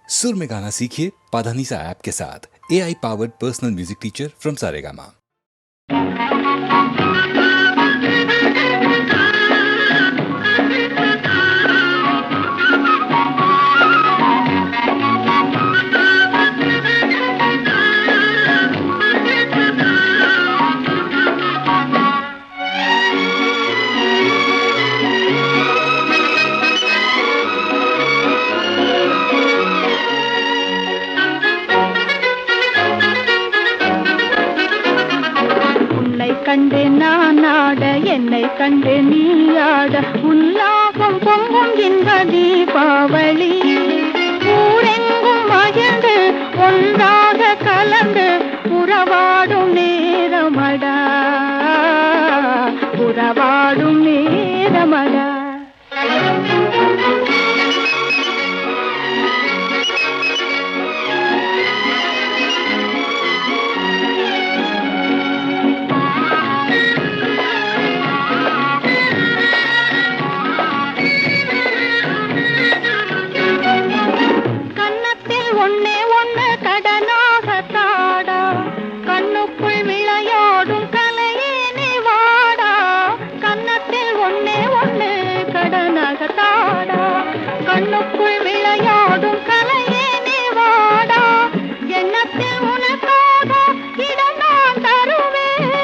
सुर में गाना सीखिए पाधानीसा ऐप के साथ। AI powered personal music teacher from Saregama. கண்டு நான் ஆட என்னை கண்டு நீ ஆட உல்லாசம் பொங்கும் இன்ப தீபாவளி ஊரெங்கும் மகிழ்ந்து ஒன்றாக கலந்து உறவாடும் நேரமடா உறவாடும் நேரமடா. கண்ணுக்குள் விளையாடும் கலையே நீ வாடா எண்ணத்தில் உனக்காக இடம் நான் தருவேன்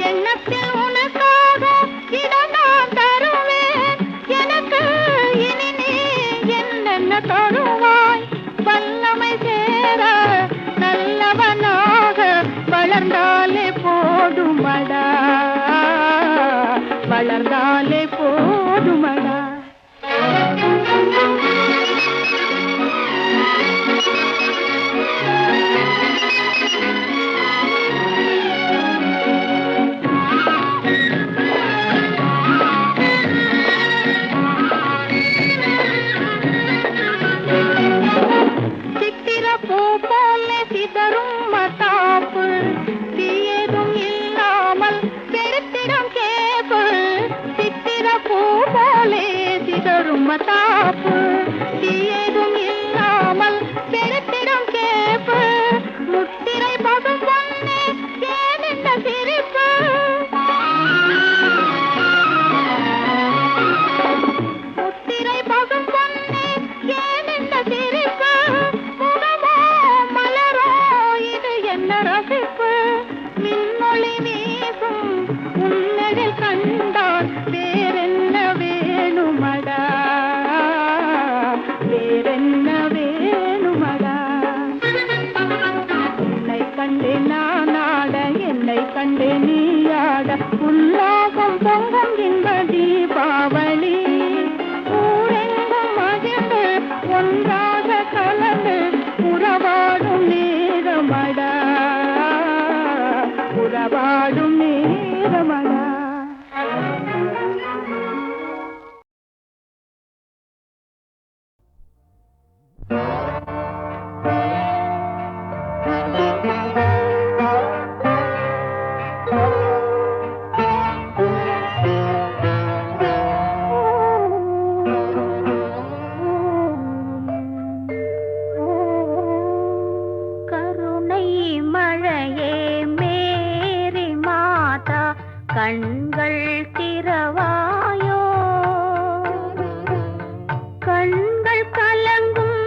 எண்ணத்தில் உனக்காக இடம் நான் தருவேன் எனக்கு இனி நீ என்னென்ன தருவாய் வல்லமை சேர நல்லவனாக வளர்ந்தாலே போதுமடா வளர்ந்தாலே போதுமடா. சித்திர பூ போல சிதறும் மத்தாப்பு தீயதும் இல்லாமல் பெருத்திடம் கேப்பு சித்திர பூ போலே சிதறும் மத்தாப்பு தீயதும் இல்லாமல் பெருத்திடம் கேப்பு முத்திரை பகம் பொன்னே ஏன் இந்த சிரிப்பு முத்திரை பகம் பொன்னே ஏன் இந்த சிரிப்பு முகமோ மலரோ இது என்ன ரசிப்பு மின்னொளி வீசும் உன்னதில் கண்டால் வேறென்ன வேணுமடா வேறென்ன வேணுமடா. என்னை கண்டு நான் ஆட என்னை கண்டு நீ ஆட உல்லாசம் பொங்கும் இன்ப தீபாவளி ஊரெங்கும் மகிழ்ந்து ஒன்றாக கலந்து உறவாடும் நேரமடா உறவாடும் நேரமடா. கண்கள் திறவாயோ கண்கள் கலங்கும்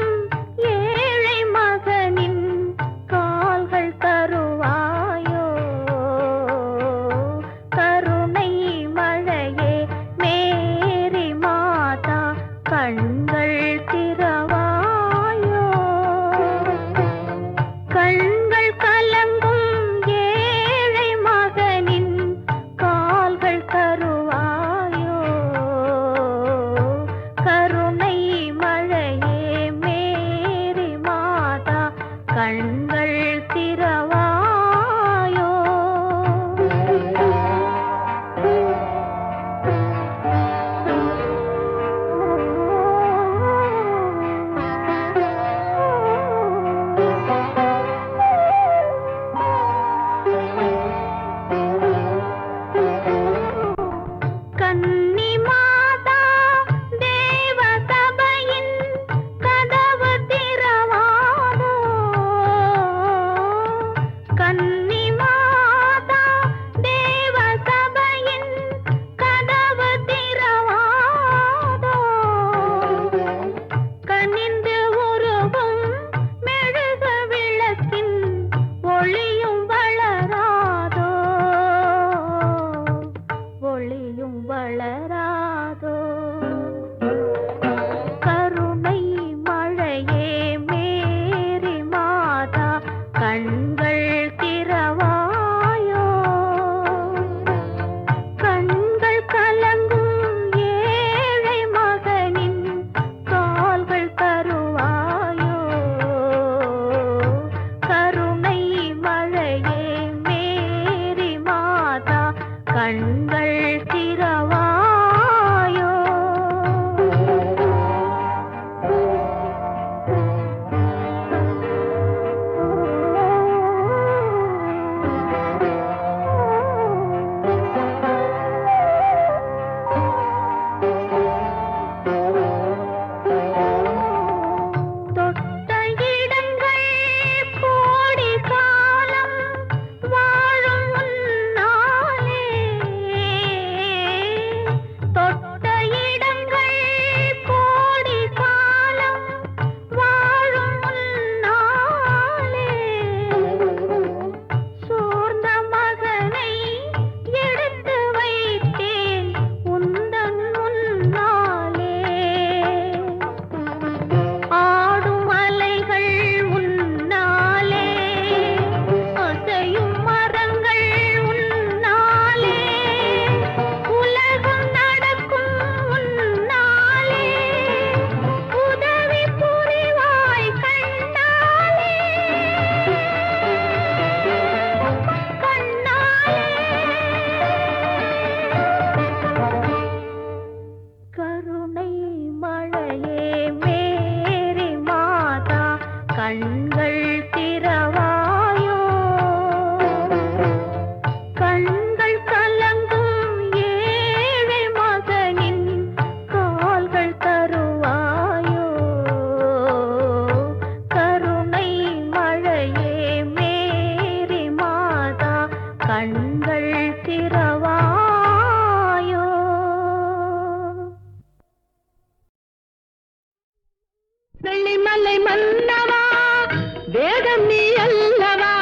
வேதம் நீ அல்லவா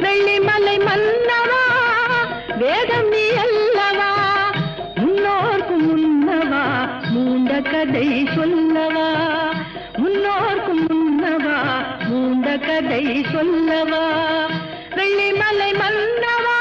வெள்ளிமலை மன்னவா வேதம் நீ அல்லவா முன்னோர்க்கு முன்னவா மூண்ட கதை சொல்லவா முன்னோர்க்கு முன்னவா மூண்ட கதை சொல்லவா வெள்ளிமலை மன்னவா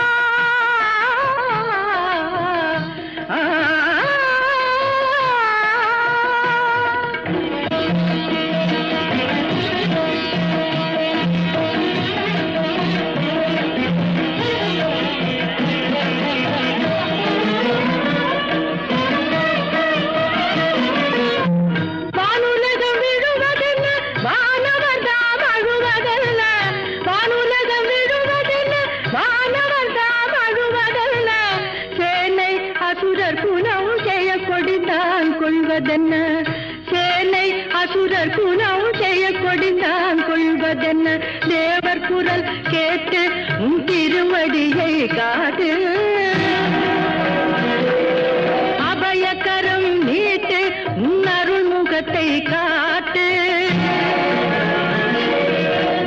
சேனை அசுரர் குணம் செய்ய கொடிந்தான் கொள்வதென்ன தேவர் குரல் கேட்டு உன் திருவடியை காட்டு அபயக்கரம் நீட்டு உன் அருள் முகத்தை காட்டு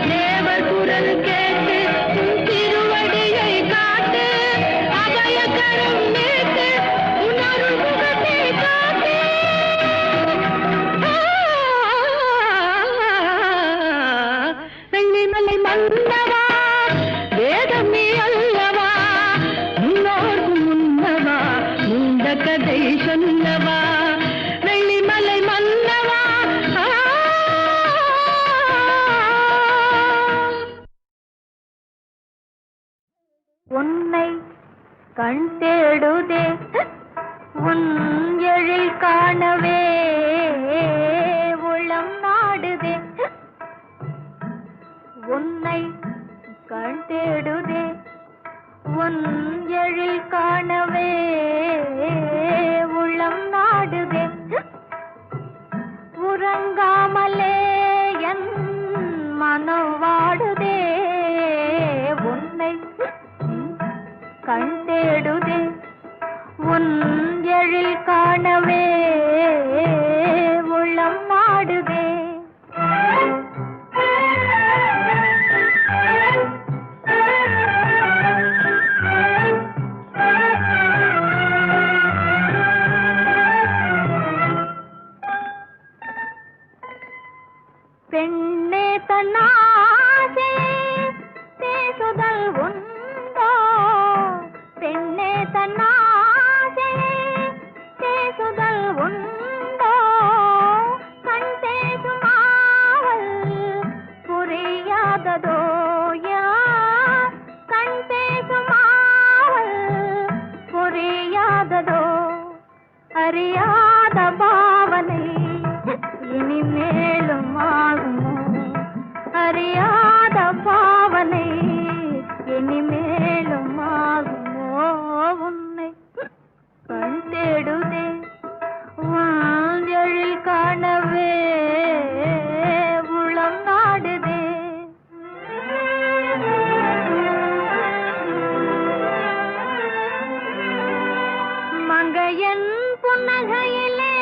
தேவர் குரல் கேட்டு உன் திருவடியை காட்டு அபயக்கரம் நீட்டு உன் அருள் முகத்தை காட்டு வெள்ளிமலை மன்னவா வேதம் நீ அல்லவா முன்னோர்க்கு முன்னவா மூண்ட கதை சொல்லவா வெள்ளிமலை மன்னவா உன்னை கண் தேடுதே உன் எழில் காணவே உளம் நாடுதே உன்னை கண் தேடுதே உன் எழில் காணவே உள்ளம் நாடுதே உறங்காமலே என் மனம் வாடுதே உன்னை கண் தேடுதே உன் எழில் காணவே உள்ளம் நாடுதே பெண்ணே தன்னாசே பேசுதல் உண்டோ பெண்ணே தன்னாசே பேசுதல் உண்டோ கண் பேசும் ஆவல் புரியாததோ யார் கண் பேசும் ஆவல் புரியாததோ அறியாத பாவனை இனிமேலும் ஆகுமோ அறியாத பாவனை இனிமேலும் ஆகுமோ உன்னை கண் தேடுதே உன் எழில் காணவே உளம் நாடுதே மங்கையன் புன்னகையிலே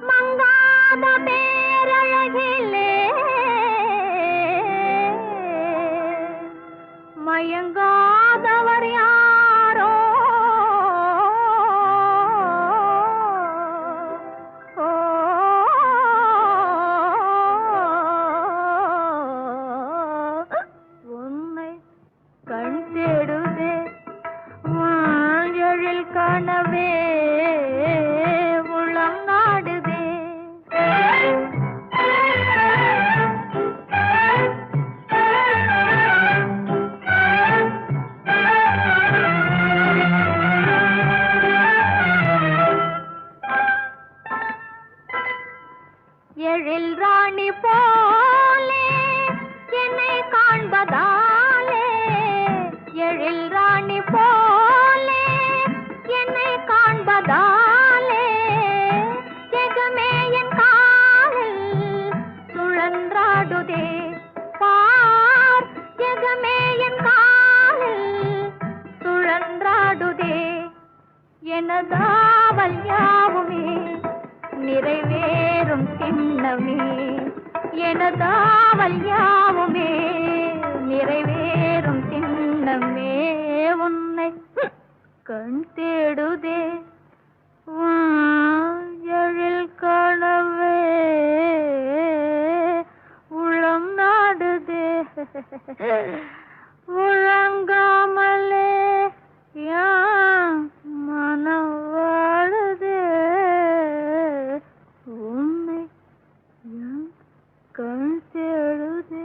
மங்காத பேரழகிலே மயங்காதவர் யாரோ உன்னை கண் தேடுதே உன் எழில் காணவே உளம் நாடுதே எழில் ராணி போலே என்னை காண்பதாலே எழில் ராணி போலே என்னை காண்பதாலே ஜெகமே என் காலில் சுழன்றாடுதே பார் ஜெகமே என் காலில் சுழன்றாடுதே எனதாவல் யாவுமே நிறைவேறும் சின்னமே என மனதாவல் யாவுமே நிறைவேறும் சின்னமே உன்னை கண் தேடுதே எழில் கனவே உளம் நாடுதே உறங்காமலே மனம் வாழுதே உன்னை கண் தேடுதே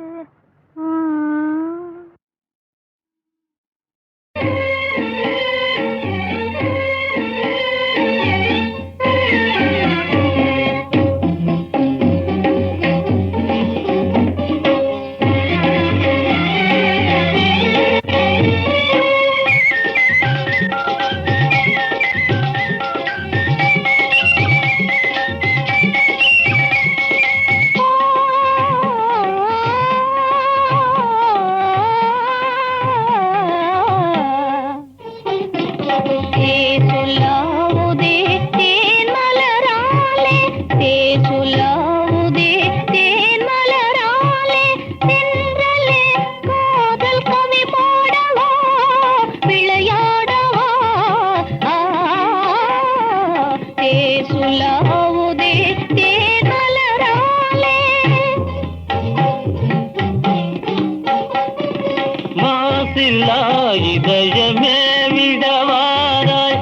இதயமே விடவாராய்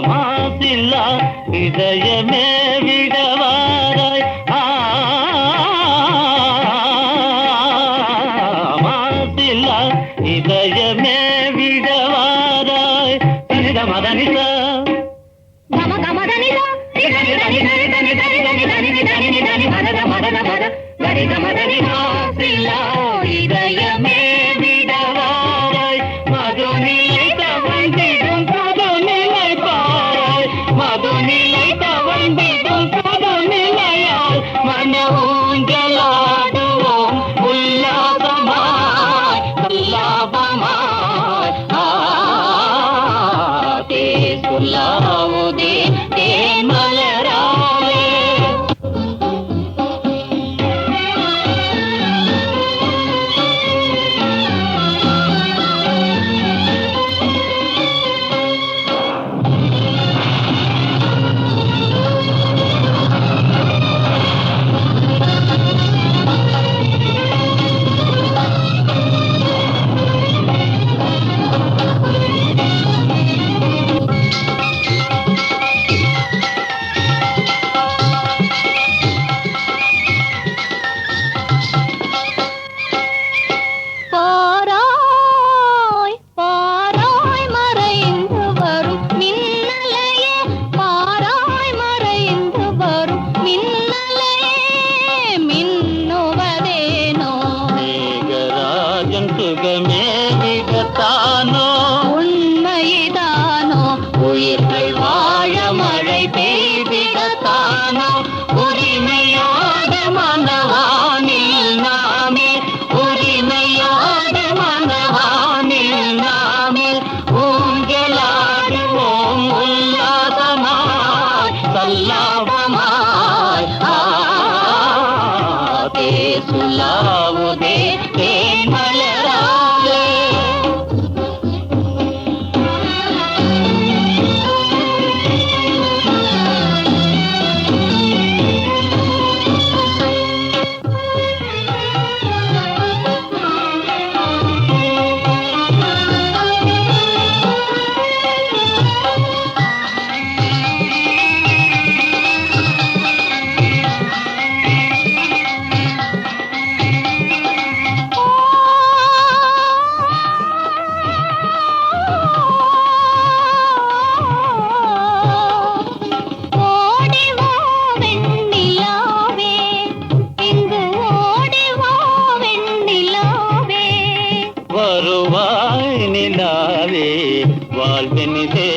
மாசில்லா இதயமே விடவாராய் மாசில்லா இதயமே விடவாராய் தனித மதனித கம கமதனிதா தனி தனி தனி தனி தனி தனி தனி தனி தனி மதத மதத மத கரி கமதனிதா இதயமே விடவாராய் மதுநிலை தவழ்ந்திடும் புதுநிலை பாராய் மதுநிலை தவழ்ந்திடும் புதுநிலையால் மன ஊஞ்சலாடுவோம் உல்லாபமாய் உல்லாபமாய் சொல்லாவுதே தேன் மலராலே சுகமே விடத்தானோ உண்மைதானோ உயிர்கள் வாழ மழை பெய்திடத்தானோ உரிமையோடு மனவானில் நாமே உரிமையோடு மனவானில் நாமே ஊஞ்சலாடுவோம் உல்லாசமாய் சல்லாபமாய் சுலாவுதே தேன் மலராலே வருவாய் நிலாவே வாழ்வெனிதே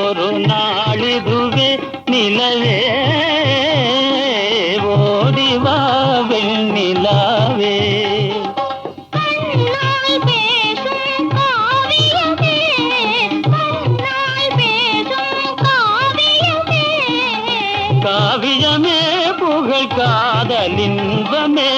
ஒரு நாளிதுவே நிலவே ஓடிவா வெண்ணிலாவே காவி காதலின்பமே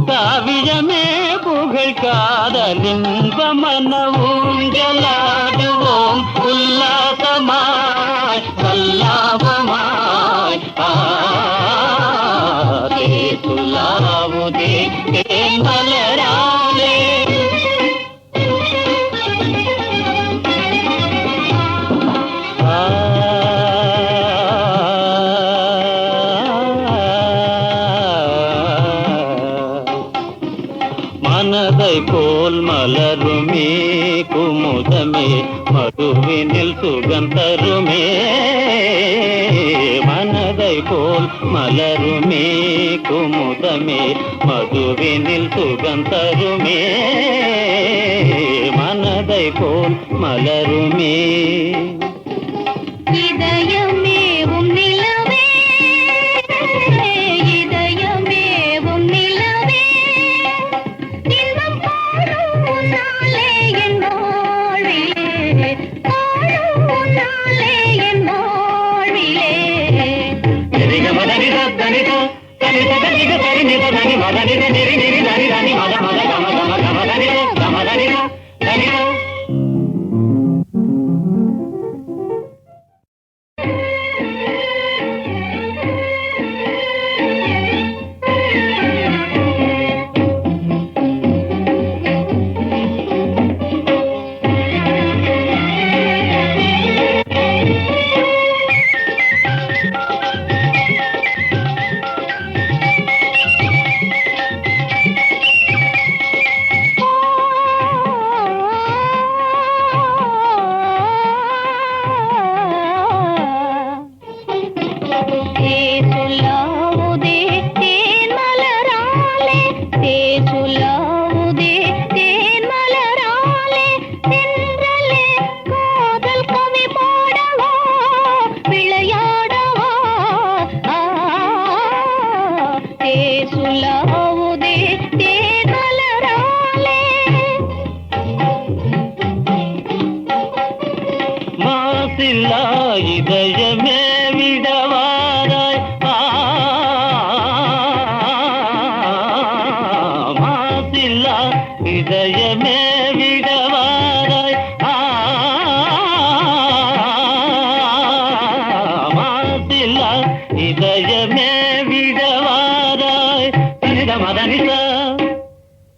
காவியமே புகழ் காதலின்பமன ஊஞ்சலாடுவோம் உல்லாசமாய் சல்லாபமாய் துலாவுதே தேமலராலே மனதை போல் மலருமே குமுதமே மதுவினில் சுகம் தருமே மனதை போல் மலருமே குமுதமே மதுவினில் சுகம் தருமே மனதை போல் மலருமே இதயமேவும் நிலவே இதயமேவும் நிலவே இன்பம் காணும் நாளே என் வாழ்விலே காணும் நாளே என் வாழ்விலே சரிக மதனித தனித தனித தனித தனித தனி மதனித நிரி நிரி தனி தனி மத மத கம கம கம தனித கம தனித தனித மாசில்லா இதயமே விடவாராய் மாசில்லா இதயமே விடவாராய் மாசில்லா இதயமே விடவாராய் தனித மதனித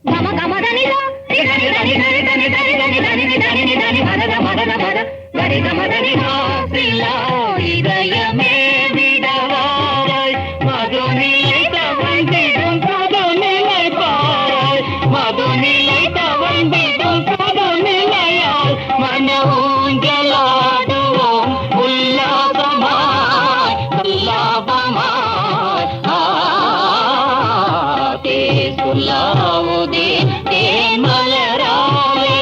గమ గమ దనిద దని దని దని దని దని దని దని దని దని మదన మదన మద గరి గమ దని మాసిలా இதயமே விடவாராய் மதுநிலை தவழ்ந்திடும் புதுநிலை பாராய் மதுநிலை தவழ்ந்திடும் புதுநிலையால் மன ஊஞ்சலாடுவோம் உல்லாசமாய் உல்லாபமாய் சொல்லாவுதே தேமலராலே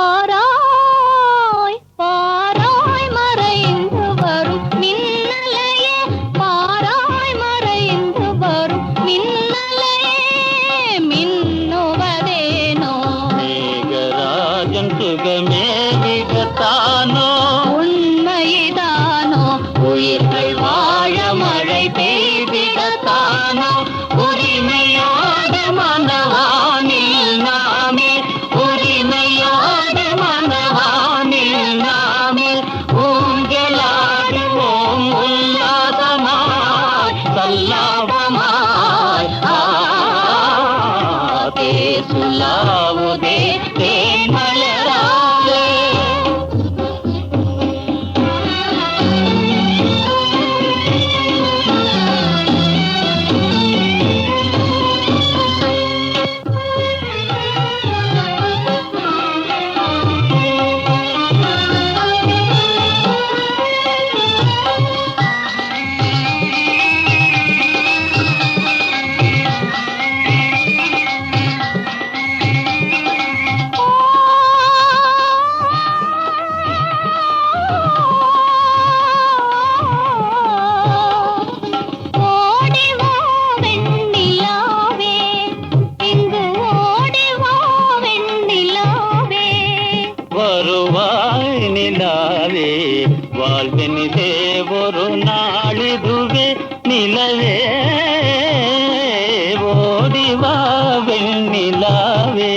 பாராய் பாராய் மறைந்து வரும் மின்னலையே பாராய் மறைந்து வரும் மின்னலையே மின்னுவதேனோ மேகராஜன் சுகமே விடத்தானோ உண்மைதானோ உயிர்கள் வாழ மழை பெய்திடத்தானோ உரிமையோடு மனவானில் நாமே உரிமையோடு மனவானில் நாமே ஊஞ்சலாடுவோம் உல்லாசமாய் சல்லாபமாய் சுலாவுதே தேமலராலே நிலவே ஓடிவா வெண்ணிலாவே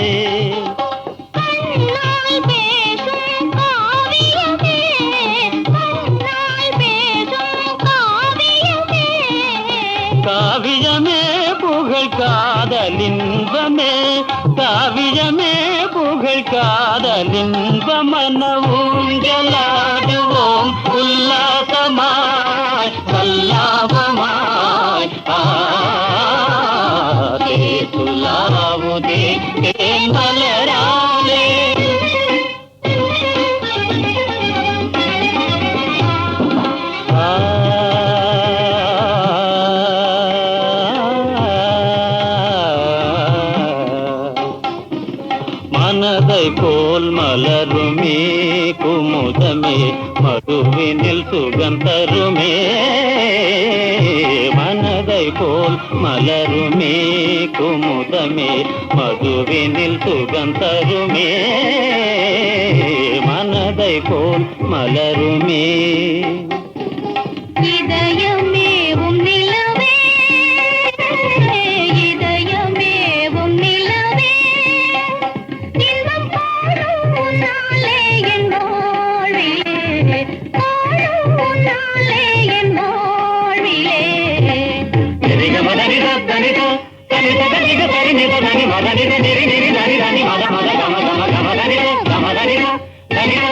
கண்ணால் பேசும் காவியமே கண்ணால் பேசும் காவியமே காவியமே புகழ் காதலின்பமே காவியமே புகழ் காதலின்பமன ஊஞ்சலாடுவோம் உல்லாசமாய் சல்லாபமாய் துலாவுதே தேன் மலராலே மனதை போல் மலருமே குமுதமே மதுவினில் சுகம் தருமே மனதை போல் மலருமே குமுதமே மதுவினில் சுகம் தருமே மனதை போல் மலருமே இதயமேவும் நிலவே இதயமேவும் நிலவே இன்பம் காணும் நாளே என் வாழ்விலே காணும் நாளே என் வாழ்விலே மதனித தனித தனித தனித தனித தனி மதனித நிரி நிரி தனி தனி மத மத கம கம கம தனித கம தனித தனித